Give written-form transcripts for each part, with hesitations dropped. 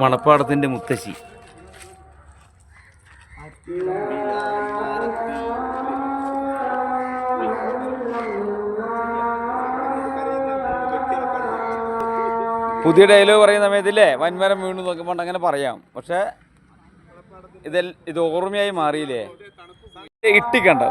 മണപ്പാടത്തിൻ്റെ മുത്തശ്ശി. പുതിയ ഡയലോഗ് പറയുന്ന സമയത്തില്ലേ വൻമരം വീണു നോക്കുമ്പോൾ അങ്ങനെ പറയാം. പക്ഷേ ഇത് ഓർമ്മയായി മാറിയില്ലേ? ഇട്ടിക്കണ്ടോ?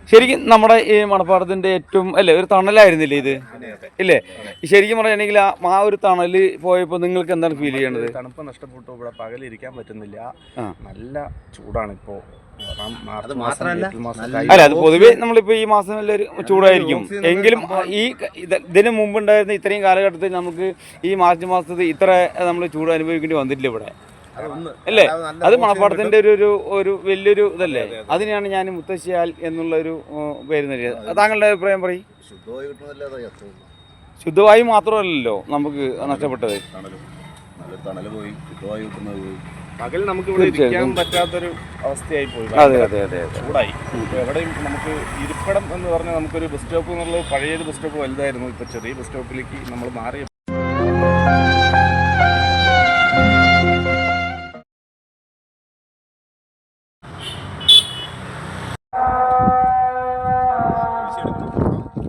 ശരിക്കും നമ്മുടെ ഈ മണപ്പാടത്തിൻ്റെ ഏറ്റവും അല്ലേ ഒരു തണലായിരുന്നില്ലേ ഇത്? ഇല്ലേ? ശരിക്കും പറയുകയാണെങ്കിൽ ആ ഒരു തണല് പോയപ്പോൾ നിങ്ങൾക്ക് എന്താണ് ഫീൽ ചെയ്യണത്? തണുപ്പ് നഷ്ടപ്പെട്ടു. ഇവിടെ പകലിരിക്കാൻ പറ്റുന്നില്ല, നല്ല ചൂടാണ് ഇപ്പോൾ. അല്ല, അത് പൊതുവെ നമ്മളിപ്പോ ഈ മാസം എല്ലാവരും ചൂടായിരിക്കും. എങ്കിലും ഇതിന് മുമ്പുണ്ടായിരുന്ന ഇത്രയും കാലഘട്ടത്തിൽ നമുക്ക് ഈ മാർച്ച് മാസത്തിൽ ഇത്ര നമ്മൾ ചൂട് അനുഭവിക്കേണ്ടി വന്നിട്ടില്ല ഇവിടെ, അല്ലേ? അത് മണപ്പാടത്തിന്റെ ഒരു വലിയൊരു ഇതല്ലേ? അതിനെയാണ് ഞാൻ മുത്തശ്ശിയാൽ എന്നുള്ളൊരു പേര് നൽകിയത്. താങ്കളുടെ അഭിപ്രായം പറയും. ശുദ്ധവായു മാത്രമല്ലല്ലോ നമുക്ക് നഷ്ടപ്പെട്ടത്, പകൽ നമുക്ക് ഇവിടെ ഇരിക്കാൻ പറ്റാത്തൊരു അവസ്ഥയായി പോയി. ചൂടായി. എവിടെയും നമുക്ക് ഇരിപ്പിടം എന്ന് പറഞ്ഞാൽ നമുക്കൊരു ബസ് സ്റ്റോപ്പ് എന്നുള്ളത് പഴയൊരു ബസ് സ്റ്റോപ്പ് വലുതായിരുന്നു. ഇപ്പൊ ചെറിയ ബസ് സ്റ്റോപ്പിലേക്ക് നമ്മൾ മാറി.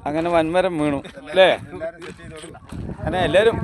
അങ്ങനെ വൻമരം വീണു അല്ലേ? അങ്ങനെ എല്ലാവരും